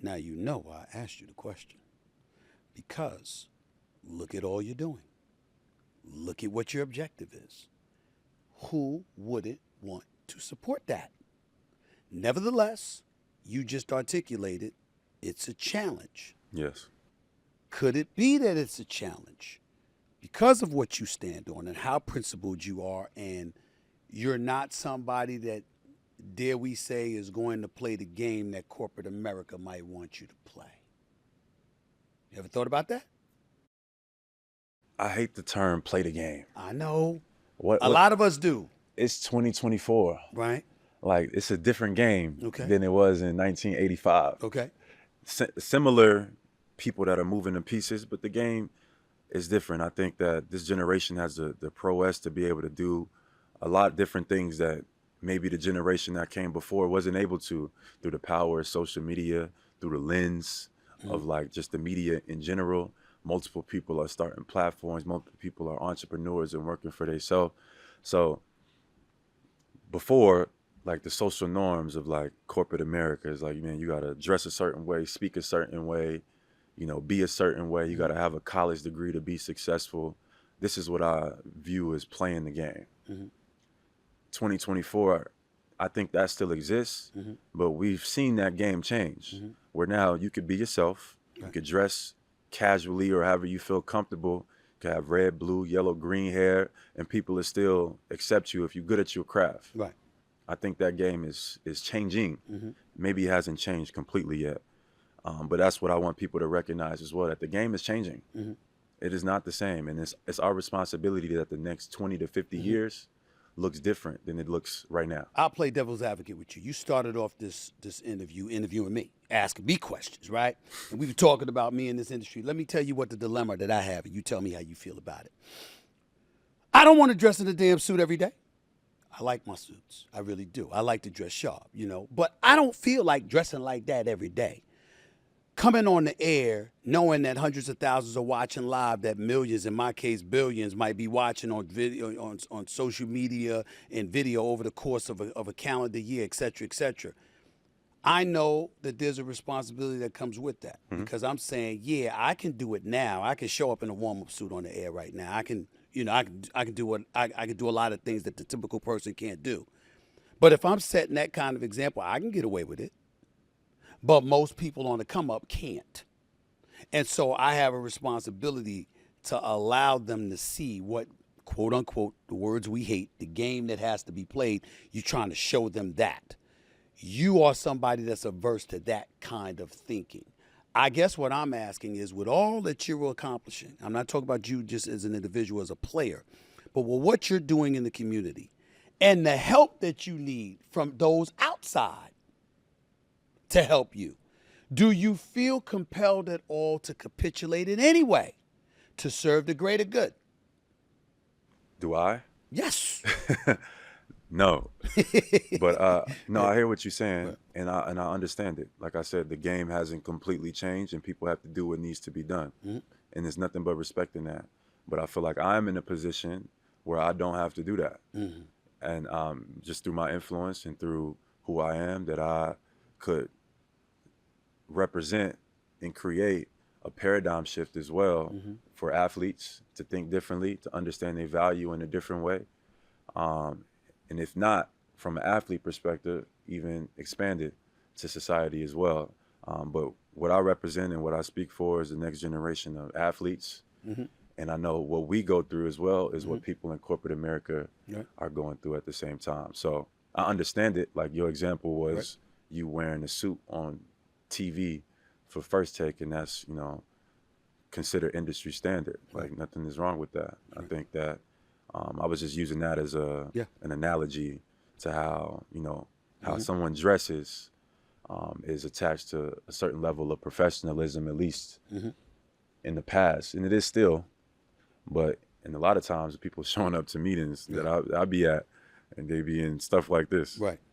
Now you know why I asked you the question. Because look at all you're doing. Look at what your objective is. Who wouldn't want to support that? Nevertheless, you just articulated it's a challenge. Yes. Could it be that it's a challenge because of what you stand on and how principled you are, and you're not somebody that, dare we say, is going to play the game that corporate America might want you to play? You ever thought about that? I hate the term "play the game." I know. What A lot of us do. It's 2024. Right. Like, it's a different game Okay. than it was in 1985. Okay. Similar people that are moving in pieces, but the game is different. I think that this generation has the prowess to be able to do a lot of different things that maybe the generation that came before wasn't able to, through the power of social media, through the lens of like just the media in general. Multiple people are starting platforms, multiple people are entrepreneurs and working for themselves. So before, like, the social norms of like corporate America is like, man, you gotta dress a certain way, speak a certain way, be a certain way. You gotta have a college degree to be successful. This is what I view as playing the game. 2024, I think that still exists, but we've seen that game change, where now you could be yourself, you could dress casually or however you feel comfortable, you could have red, blue, yellow, green hair, and people will still accept you if you're good at your craft. Right. I think that game is changing. Maybe it hasn't changed completely yet, but that's what I want people to recognize as well, that the game is changing. It is not the same, and it's our responsibility that the next 20 to 50 years looks different than it looks right now. I'll play devil's advocate with you. You started off this interview interviewing me, asking me questions, right? And we were talking about me in this industry. Let me tell you what the dilemma that I have, and you tell me how you feel about it. I don't want to dress in a damn suit every day. I like my suits. I really do. I like to dress sharp, But I don't feel like dressing like that every day. Coming on the air, knowing that hundreds of thousands are watching live, that millions, in my case billions, might be watching on video, on social media and video over the course of a calendar year, et cetera, et cetera. I know that there's a responsibility that comes with that, because I'm saying, yeah, I can do it now. I can show up in a warm-up suit on the air right now. I can do what I can do a lot of things that the typical person can't do. But if I'm setting that kind of example, I can get away with it. But most people on the come up can't. And so I have a responsibility to allow them to see what, quote unquote, the words we hate, the game that has to be played. You're trying to show them that. You are somebody that's averse to that kind of thinking. I guess what I'm asking is, with all that you're accomplishing, I'm not talking about you just as an individual, as a player, but with what you're doing in the community and the help that you need from those outside to help you, do you feel compelled at all to capitulate in any way to serve the greater good? Do I? Yes. No. But no, I hear what you're saying, and I understand it. Like I said, the game hasn't completely changed, and people have to do what needs to be done. And there's nothing but respecting that. But I feel like I'm in a position where I don't have to do that. And just through my influence and through who I am, that I could represent and create a paradigm shift as well for athletes to think differently, to understand their value in a different way. And if not, from an athlete perspective, even expand it to society as well. But what I represent and what I speak for is the next generation of athletes. And I know what we go through as well is what people in corporate America are going through at the same time. So I understand it. Like your example was you wearing a suit on TV for First Take, and that's, considered industry standard. Like, nothing is wrong with that. I think that I was just using that as an analogy to how, how someone dresses is attached to a certain level of professionalism, at least in the past. And it is still, but in a lot of times people showing up to meetings that I be at, and they be in stuff like this. Right.